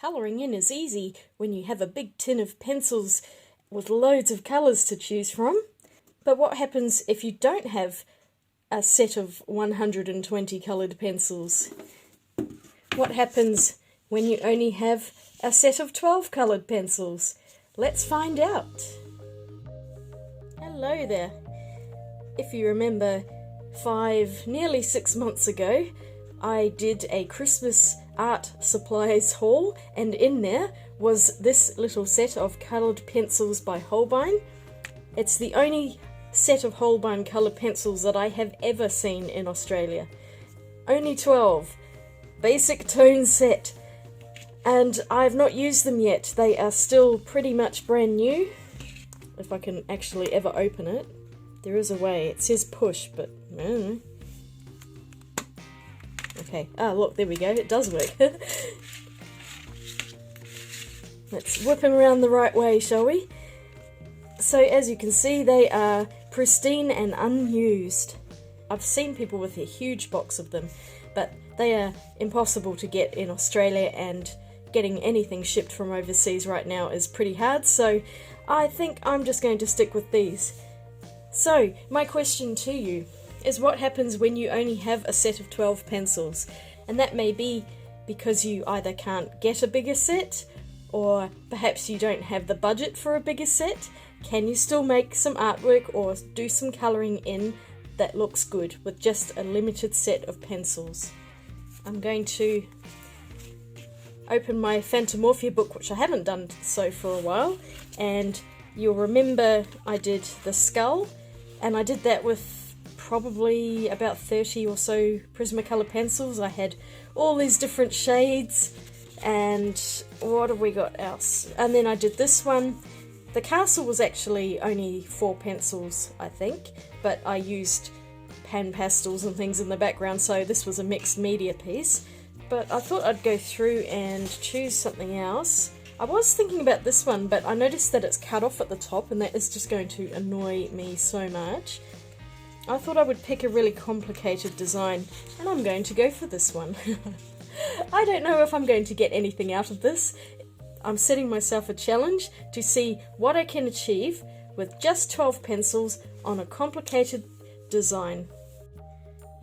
colouring in is easy when you have a big tin of pencils with loads of colours to choose from. But what happens if you don't have a set of 120 coloured pencils? What happens when you only have a set of 12 coloured pencils? Let's find out. Hello there. If you remember, nearly 6 months ago, I did a Christmas art supplies haul, and in there was this little set of coloured pencils by Holbein. It's the only set of Holbein coloured pencils that I have ever seen in Australia. Only 12. Basic tone set. And I've not used them yet. They are still pretty much brand new. If I can actually ever open it. There is a way. It says push, but I don't know. Okay. Ah, look, there we go. It does work. Let's whip them around the right way, shall we? So, as you can see, they are pristine and unused. I've seen people with a huge box of them, but they are impossible to get in Australia, and getting anything shipped from overseas right now is pretty hard, so I think I'm just going to stick with these. So, my question to you is, what happens when you only have a set of 12 pencils? And that may be because you either can't get a bigger set, or perhaps you don't have the budget for a bigger set. Can you still make some artwork or do some colouring in that looks good with just a limited set of pencils? I'm going to open my Fantomorphia book, which I haven't done so for a while, and you'll remember I did the skull, and I did that with probably about 30 or so Prismacolor pencils. I had all these different shades, and what have we got else? And then I did this one. The castle was actually only 4 pencils, I think, but I used pan pastels and things in the background, so this was a mixed media piece. But I thought I'd go through and choose something else. I was thinking about this one, but I noticed that it's cut off at the top, and that is just going to annoy me so much. I thought I would pick a really complicated design, and I'm going to go for this one. I don't know if I'm going to get anything out of this. I'm setting myself a challenge to see what I can achieve with just 12 pencils on a complicated design.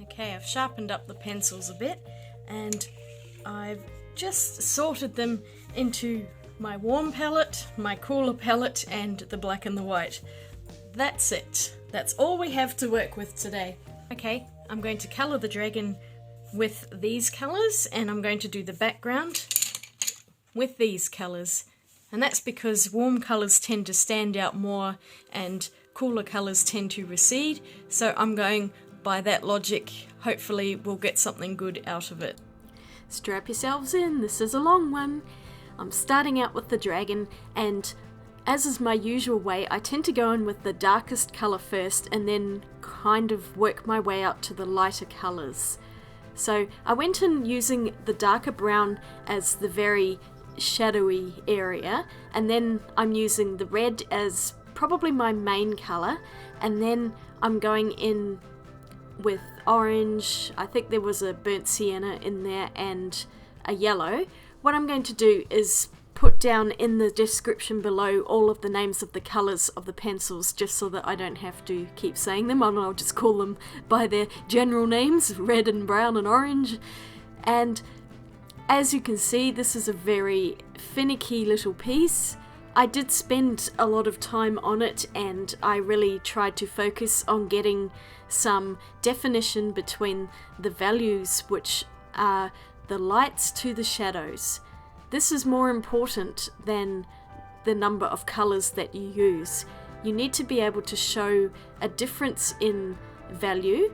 Okay, I've sharpened up the pencils a bit, and I've just sorted them into my warm palette, my cooler palette, and the black and the white. That's it. That's all we have to work with today. Okay, I'm going to colour the dragon with these colours, and I'm going to do the background with these colours. And that's because warm colours tend to stand out more and cooler colours tend to recede. So I'm going by that logic. Hopefully we'll get something good out of it. Strap yourselves in, this is a long one. I'm starting out with the dragon, and as is my usual way, I tend to go in with the darkest colour first and then kind of work my way out to the lighter colours. So I went in using the darker brown as the very shadowy area, and then I'm using the red as probably my main colour, and then I'm going in with orange. I think there was a burnt sienna in there and a yellow. What I'm going to do is put down in the description below all of the names of the colours of the pencils, just so that I don't have to keep saying them. I'll just call them by their general names, red and brown and orange. And as you can see, this is a very finicky little piece. I did spend a lot of time on it, and I really tried to focus on getting some definition between the values, which are the lights to the shadows. This is more important than the number of colours that you use. You need to be able to show a difference in value,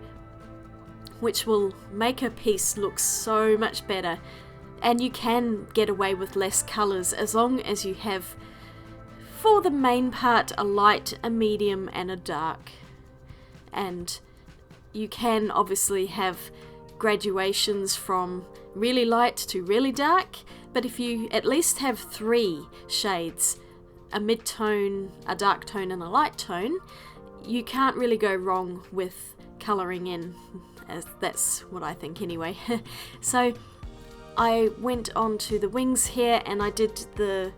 which will make a piece look so much better. And you can get away with less colours as long as you have, for the main part, a light, a medium and a dark. And you can obviously have graduations from really light to really dark, but if you at least have 3 shades, a mid-tone, a dark tone and a light tone, you can't really go wrong with colouring in, as that's what I think anyway. So I went on to the wings here and I did the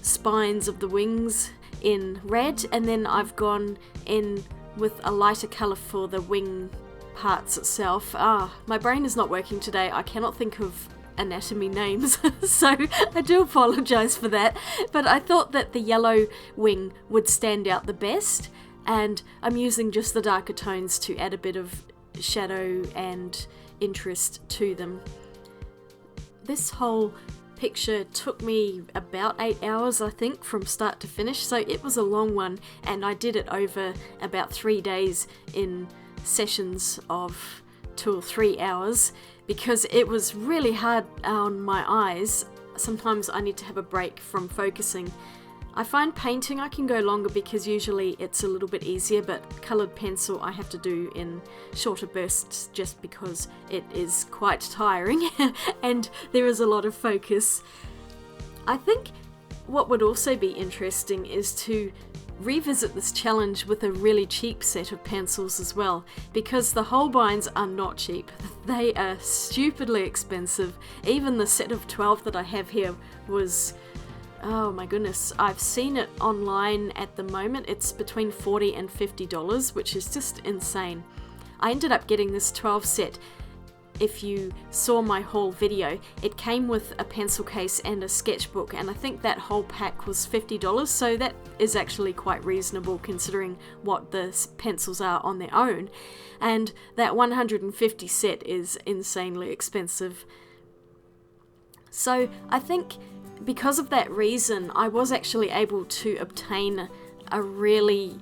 spines of the wings in red, and then I've gone in with a lighter colour for the wing parts itself. My brain is not working today. I cannot think of anatomy names, so I do apologise for that, but I thought that the yellow wing would stand out the best, and I'm using just the darker tones to add a bit of shadow and interest to them. This whole picture took me about 8 hours, I think, from start to finish, so it was a long one, and I did it over about 3 days in sessions of 2 or 3 hours, because it was really hard on my eyes. Sometimes I need to have a break from focusing. I find painting I can go longer because usually it's a little bit easier, but coloured pencil I have to do in shorter bursts just because it is quite tiring and there is a lot of focus. I think what would also be interesting is to revisit this challenge with a really cheap set of pencils as well, because the Holbeins are not cheap. They are stupidly expensive. Even the set of 12 that I have here was, oh my goodness, I've seen it online at the moment. It's between $40 and $50, which is just insane. I ended up getting this 12 set. If you saw my haul video, it came with a pencil case and a sketchbook, and I think that whole pack was $50, so that is actually quite reasonable considering what the pencils are on their own, and that 150 set is insanely expensive. So I think because of that reason, I was actually able to obtain a really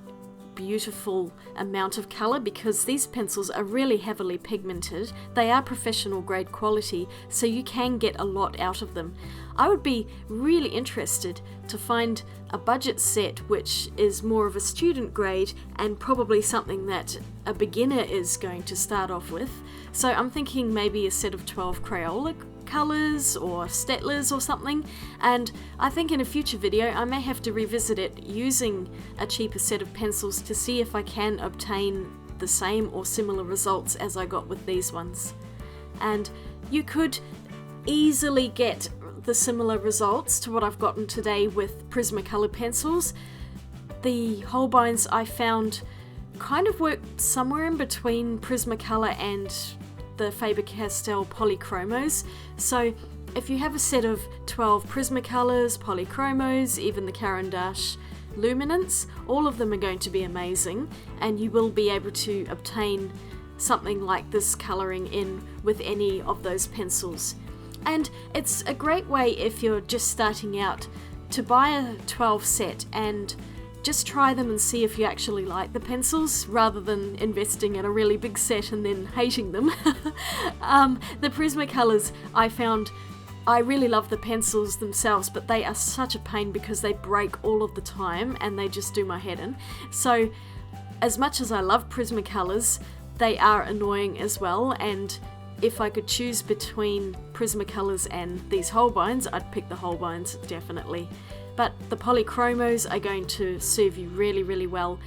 beautiful amount of colour, because these pencils are really heavily pigmented. They are professional grade quality, so you can get a lot out of them. I would be really interested to find a budget set which is more of a student grade and probably something that a beginner is going to start off with. So I'm thinking maybe a set of 12 Crayola colours or Staedtlers or something, and I think in a future video I may have to revisit it using a cheaper set of pencils to see if I can obtain the same or similar results as I got with these ones. And you could easily get the similar results to what I've gotten today with Prismacolor pencils. The Holbeins I found kind of worked somewhere in between Prismacolor and the Faber-Castell Polychromos. So if you have a set of 12 Prismacolors, Polychromos, even the Caran d'Ache Luminance, all of them are going to be amazing, and you will be able to obtain something like this colouring in with any of those pencils. And it's a great way if you're just starting out to buy a 12 set and just try them and see if you actually like the pencils, rather than investing in a really big set and then hating them. The Prismacolors, I found I really love the pencils themselves, but they are such a pain because they break all of the time and they just do my head in. So as much as I love Prismacolors, they are annoying as well, and if I could choose between Prismacolors and these Holbeins, I'd pick the Holbeins, definitely. But the Polychromos are going to serve you really, really well,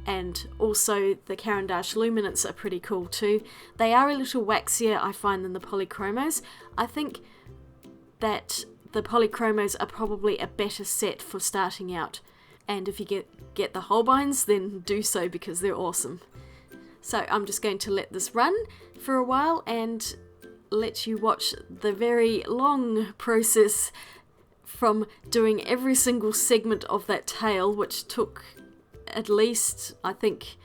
and also the Caran d'Ache Luminance are pretty cool too. They are a little waxier, I find, than the Polychromos. I think that the Polychromos are probably a better set for starting out, and if you get the Holbeins, then do so because they're awesome. So I'm just going to let this run for a while and let you watch the very long process from doing every single segment of that tail, which took at least, I think,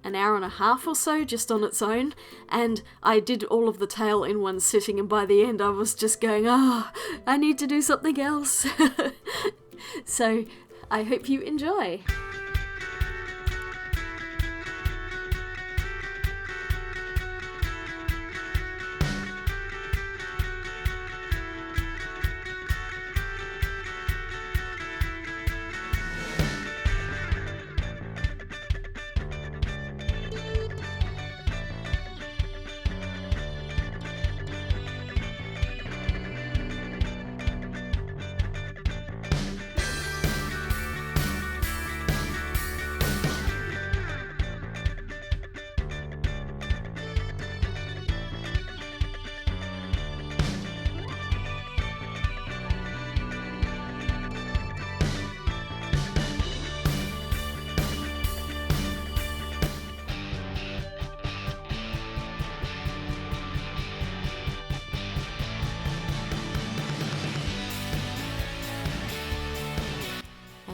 an hour and a half or so just on its own, and I did all of the tail in one sitting, and by the end I was just going, I need to do something else. So I hope you enjoy.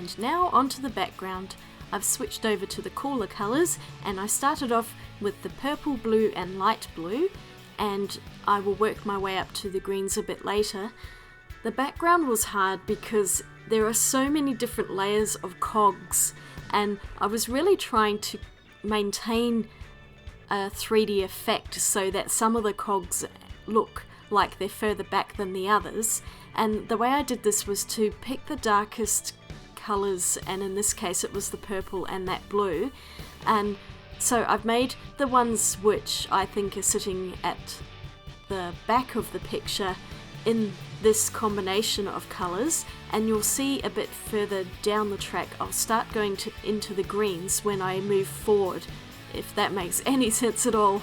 And now onto the background. I've switched over to the cooler colours, and I started off with the purple, blue and light blue, and I will work my way up to the greens a bit later. The background was hard because there are so many different layers of cogs, and I was really trying to maintain a 3D effect so that some of the cogs look like they're further back than the others. And the way I did this was to pick the darkest colours, and in this case it was the purple and that blue, and so I've made the ones which I think are sitting at the back of the picture in this combination of colours, and you'll see a bit further down the track I'll start going into the greens when I move forward, if that makes any sense at all.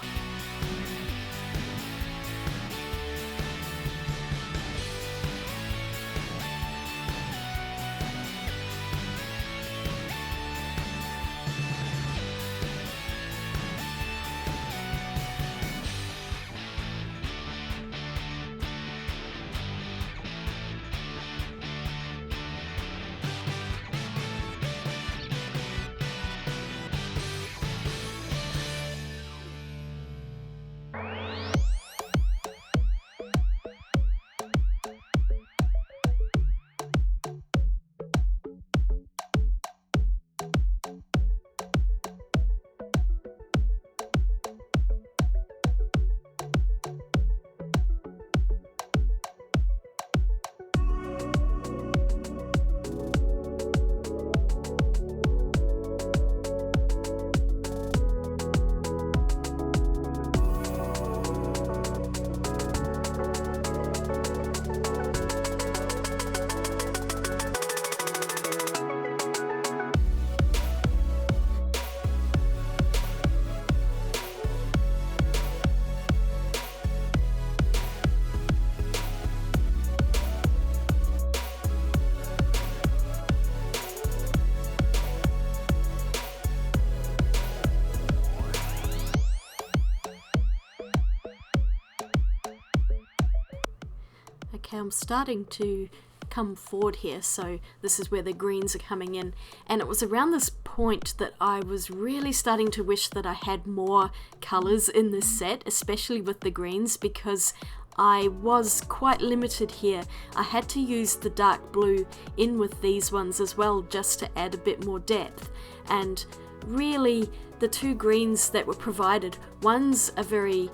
Okay, I'm starting to come forward here, so this is where the greens are coming in, and it was around this point that I was really starting to wish that I had more colours in this set, especially with the greens, because I was quite limited here. I had to use the dark blue in with these ones as well, just to add a bit more depth. And really, the two greens that were provided, one's a very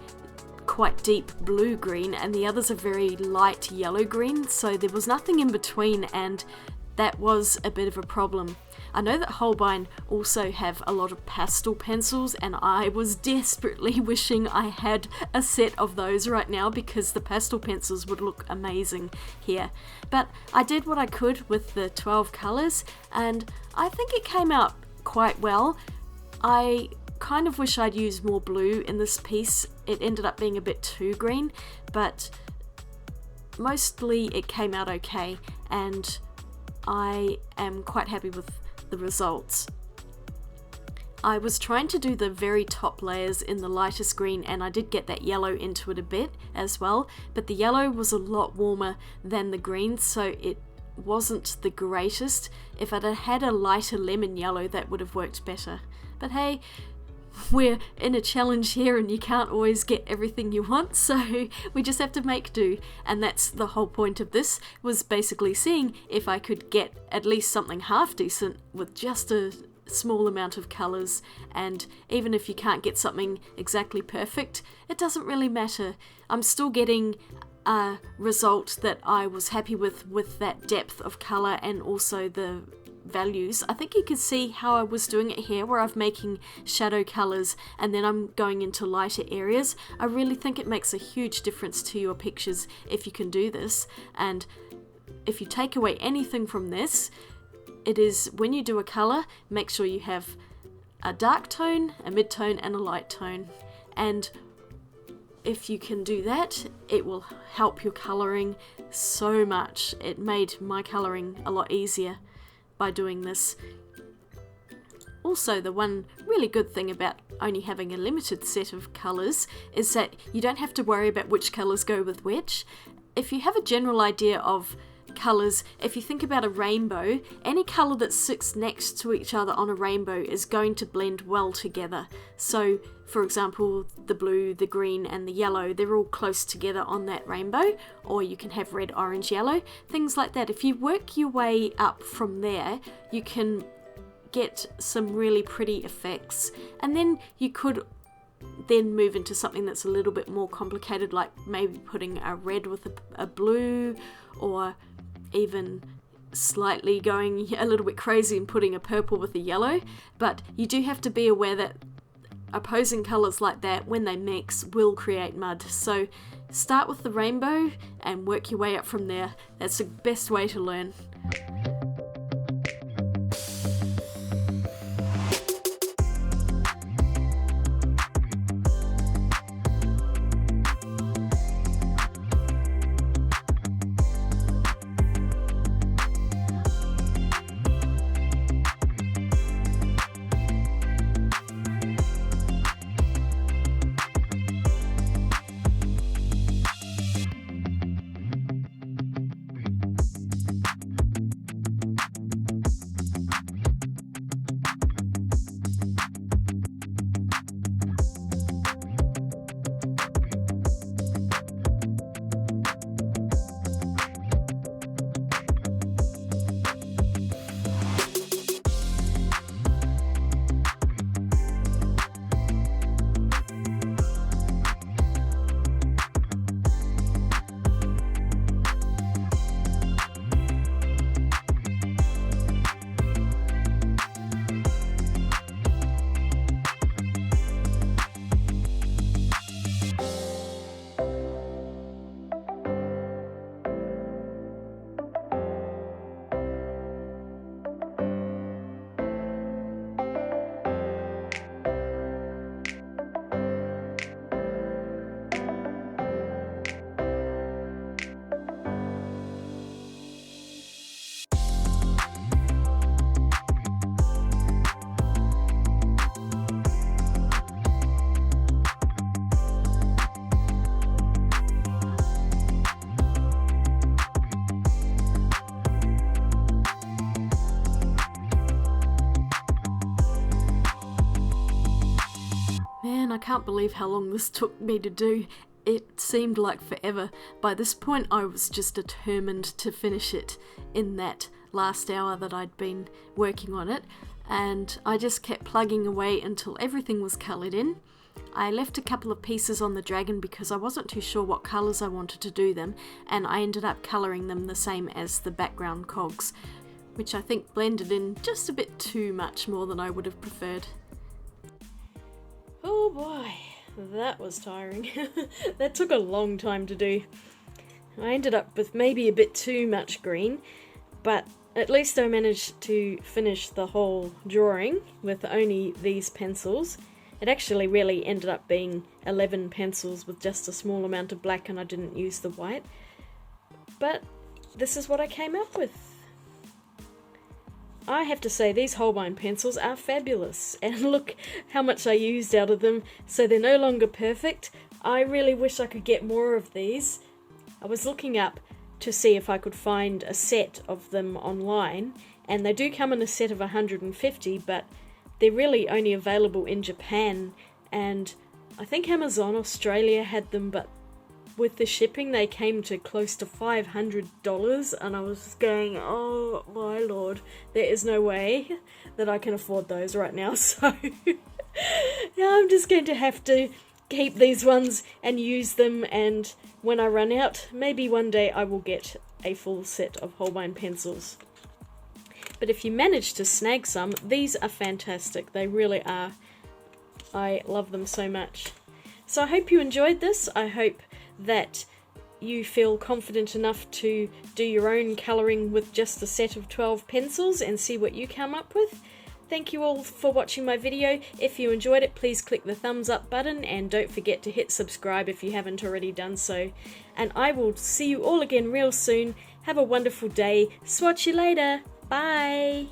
quite deep blue green and the other's a very light yellow green, so there was nothing in between, and that was a bit of a problem. I know that Holbein also have a lot of pastel pencils, and I was desperately wishing I had a set of those right now, because the pastel pencils would look amazing here. But I did what I could with the 12 colours, and I think it came out quite well. I kind of wish I'd used more blue in this piece. It ended up being a bit too green, but mostly it came out okay, and I am quite happy with the results. I was trying to do the very top layers in the lightest green, and I did get that yellow into it a bit as well, but the yellow was a lot warmer than the green, so it wasn't the greatest. If I'd had a lighter lemon yellow, that would have worked better. But hey, we're in a challenge here and you can't always get everything you want, so we just have to make do, and that's the whole point of this, was basically seeing if I could get at least something half decent with just a small amount of colours. And even if you can't get something exactly perfect, it doesn't really matter. I'm still getting a result that I was happy with that depth of colour and also the values. I think you can see how I was doing it here, where I'm making shadow colours and then I'm going into lighter areas. I really think it makes a huge difference to your pictures if you can do this, and if you take away anything from this, it is when you do a colour, make sure you have a dark tone, a mid-tone and a light tone, and if you can do that, it will help your colouring so much. It made my colouring a lot easier by doing this. Also, the one really good thing about only having a limited set of colours is that you don't have to worry about which colours go with which. If you have a general idea of colours, if you think about a rainbow, any colour that sits next to each other on a rainbow is going to blend well together. So, for example, the blue, the green and the yellow, they're all close together on that rainbow, or you can have red, orange, yellow, things like that. If you work your way up from there, you can get some really pretty effects, and then you could then move into something that's a little bit more complicated, like maybe putting a red with a blue, or even slightly going a little bit crazy and putting a purple with a yellow. But you do have to be aware that opposing colours like that, when they mix, will create mud. So start with the rainbow and work your way up from there. That's the best way to learn. I can't believe how long this took me to do. It seemed like forever. By this point I was just determined to finish it in that last hour that I'd been working on it, and I just kept plugging away until everything was coloured in. I left a couple of pieces on the dragon because I wasn't too sure what colours I wanted to do them, and I ended up colouring them the same as the background cogs, which I think blended in just a bit too much more than I would have preferred. Oh boy, that was tiring. That took a long time to do. I ended up with maybe a bit too much green, but at least I managed to finish the whole drawing with only these pencils. It actually really ended up being 11 pencils with just a small amount of black, and I didn't use the white. But this is what I came up with. I have to say, these Holbein pencils are fabulous, and look how much I used out of them, so they're no longer perfect. I really wish I could get more of these. I was looking up to see if I could find a set of them online, and they do come in a set of 150, but they're really only available in Japan, and I think Amazon Australia had them, but with the shipping they came to close to $500, and I was going, oh my lord, there is no way that I can afford those right now, so yeah, I'm just going to have to keep these ones and use them, and when I run out, maybe one day I will get a full set of Holbein pencils. But if you manage to snag some, these are fantastic, they really are. I love them so much. So I hope you enjoyed this. I hope that you feel confident enough to do your own colouring with just a set of 12 pencils and see what you come up with. Thank you all for watching my video. If you enjoyed it, please click the thumbs up button, and don't forget to hit subscribe if you haven't already done so. And I will see you all again real soon. Have a wonderful day. Swatch you later. Bye.